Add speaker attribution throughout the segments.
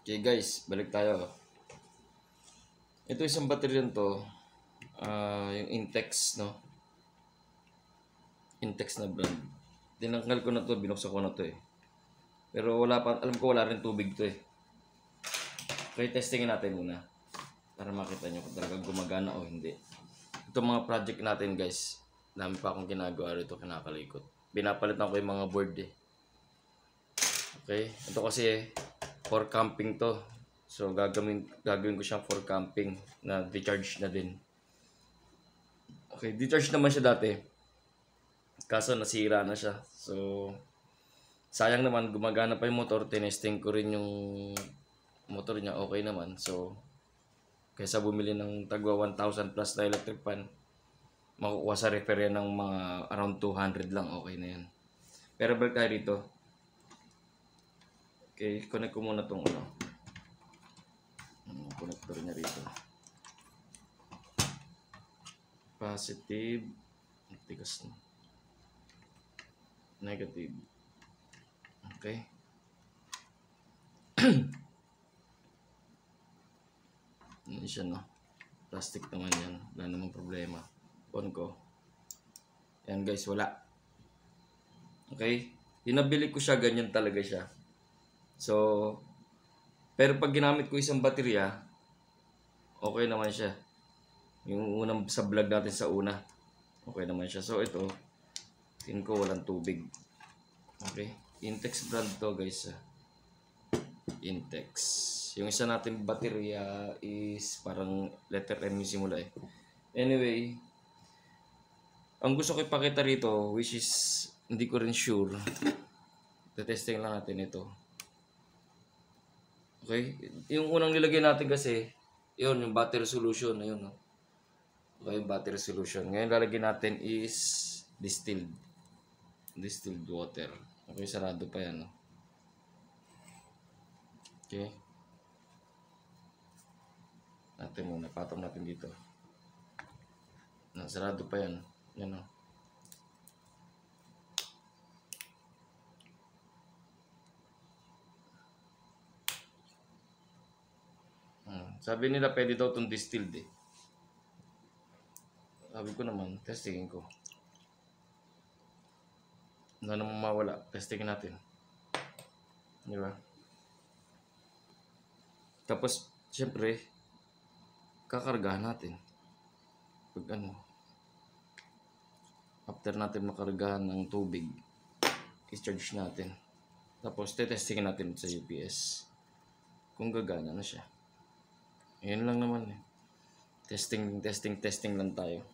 Speaker 1: Okay guys, balik tayo. Ito isang baterya to, yung Intex, no? Intex na brand. Tinanggal ko na to, binuksan ko na to eh. Pero wala pa, alam ko wala rin tubig to eh. Okay, testingin natin muna. Para makita nyo kung talagang gumagana o hindi. Ito mga project natin guys. Dami pa akong ginagawa rito, kinakalikot. Binapalitan ko yung mga board eh. Okay, ito kasi for camping to. So gagawin ko siyang for camping na decharge na din. Okay, decharge naman siya dati. Kaso nasira na siya. So sayang naman, gumagana pa yung motor. Tinesting ko rin yung motor niya, okay naman. So kaysa bumili ng tagwa 1,000 plus na electric fan, makukuha sa repair yan ng mga around 200 lang, okay na yan. Pero balik tayo dito. Okay, connect ko muna tong connector niya rito. Positive, tigas na. Negative. Okay. Yan siya, no? Plastic naman yan. Wala namang problema. On ko. Yan guys, wala. Okay? Dinabili ko siya, ganyan talaga siya. So, pero pag ginamit ko isang baterya, okay naman siya. Yung unang sa vlog natin sa una, okay naman siya. So ito, tingin ko walang tubig. Okay? Intex brand to guys. Intex. Yung isa natin baterya is parang letter M yung simula eh. Anyway, ang gusto ko ipakita rito, which is hindi ko rin sure. Testing lang natin ito. Okay? Yung unang nilagay natin kasi, yun, yung battery solution. Ayun, no? Okay, battery solution. Ngayon lalagyan natin is distilled water. Okay, sarado pa yan, no? Okay. Natin muna, patong natin dito. Sarado pa yan. Yan, no? Sabi nila pwede daw itong distilled eh. Sabi ko naman, testingin ko. Wala namang mawala. Testingin natin. Di ba? Tapos, syempre, kakargahan natin. Pag after natin makargahan ng tubig, i-charge natin. Tapos, testingin natin sa UPS kung gagana na siya. Ayan lang naman eh. Testing lang tayo.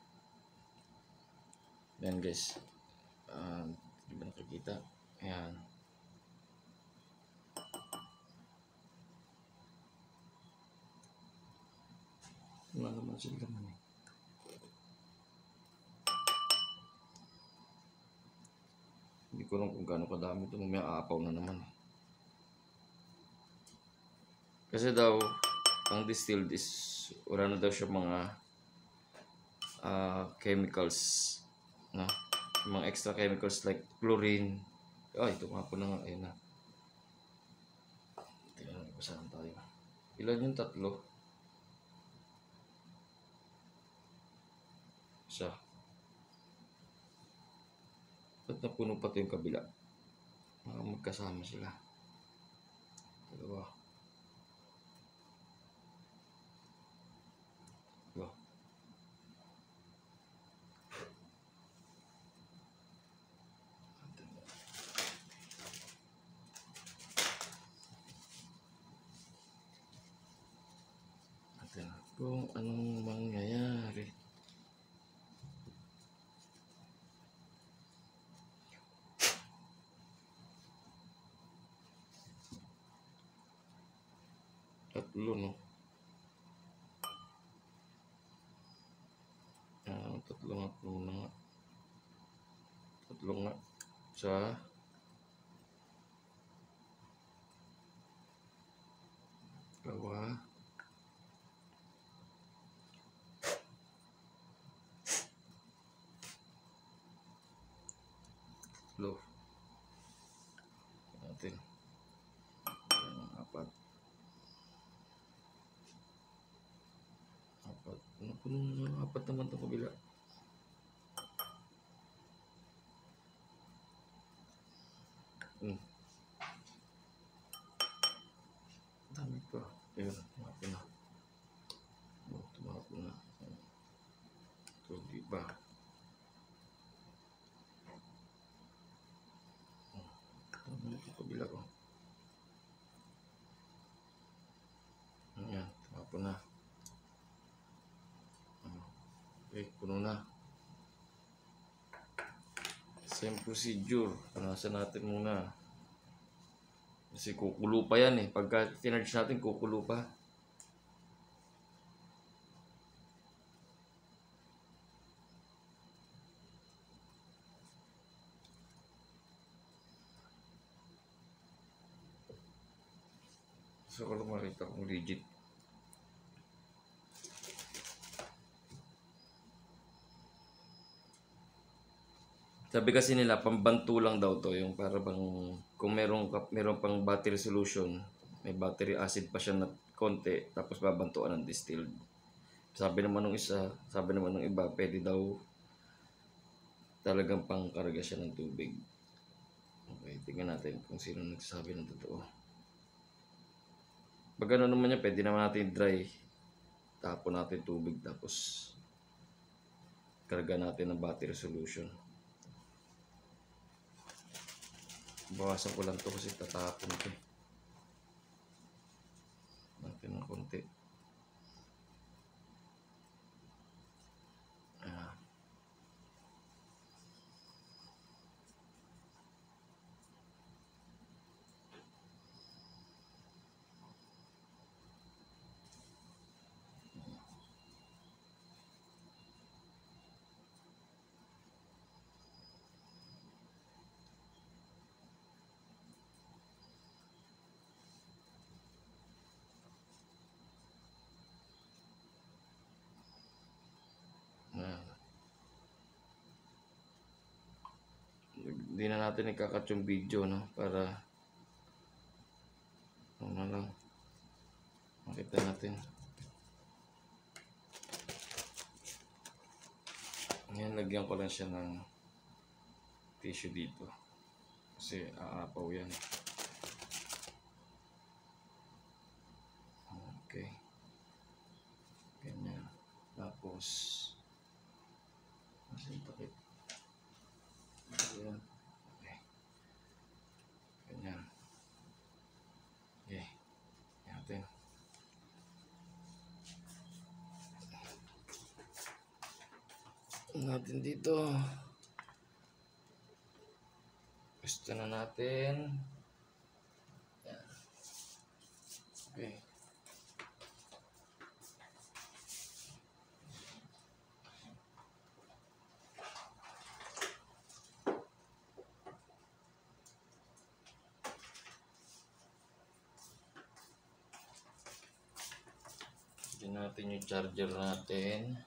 Speaker 1: Ayan guys. Di ba nakikita? Ayan. Wala naman sila naman eh. Hindi ko lang kung gaano kadami ito. Mamaya aapaw na naman eh. Kasi daw, ang distilled is wala na daw siya mga chemicals, no? Mga extra chemicals like chlorine. Ito nga po na nga. Ayun na. Tingnan natin kung saan tayo. Ilan yung tatlo? Isa. Ba't napuno pati yung kabila? Magkasama sila. Dalawa. Kung anong mangyayari. Tatlo, no? Tatlo nga po na. Tatlo nga. Sa dalawa. Tatlo. Natin. Apat. Kung apat naman itong kabila. Dami pa. Ayun, tumapon na. Tumapon na. Ito, di ba? Dami na itong kabila ko. Ayan, tumapon na. Okay, puno na. Same procedure. Panasan natin muna. Kasi kukulo pa yan eh. Pagka tinarge natin, kukulo pa. So, kung makita kung legit. Sabi kasi nila, pambanto lang daw to. Yung para bang, kung meron pang battery solution, may battery acid pa siya na konti, tapos babantuan ng distilled. Sabi naman ng iba, pwede daw talagang pangkarga siya ng tubig. Okay, tingnan natin kung sino nagsasabi ng totoo. Pag ano naman yan, pwede naman natin dry. Tapon natin tubig, tapos karga natin ng battery solution. Bawasan ko lang to kasi tatapon ko. Natin ng konti. Hindi na natin ikakat yung video, no? Para ano na lang makita natin. Ngayon, lagyan ko lang siya ng tissue dito kasi aapaw yan. Okay, ganyan. Tapos kasi takip. Ayan. Okay, ganyan. Okay, natin. Natin dito. Gusto na natin. Yan. Okay. Tignan natin yung charger natin.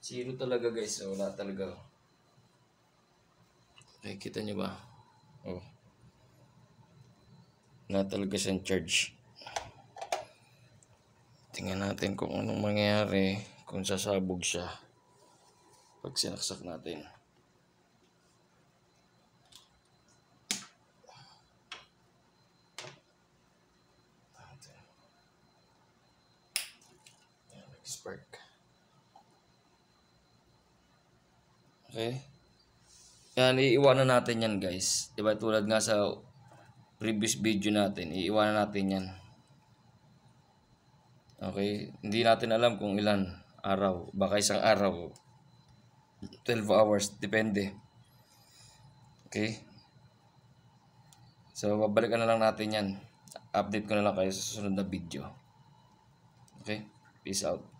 Speaker 1: Zero talaga guys, wala talaga. Okay, kita nyo ba? Oh. Wala talaga siyang charge. Tingnan natin kung anong mangyayari kung sasabog siya pag sinaksak natin. Yan, nag-spark. Okay. Yan, iiwanan natin yan guys. Diba tulad nga sa previous video natin, iiwanan natin yan. Okay. Hindi natin alam kung ilan araw. Baka isang araw. 12 hours. Depende. Okay. So, babalikan na lang natin yan. Update ko na lang kayo sa susunod na video. Okay. Peace out.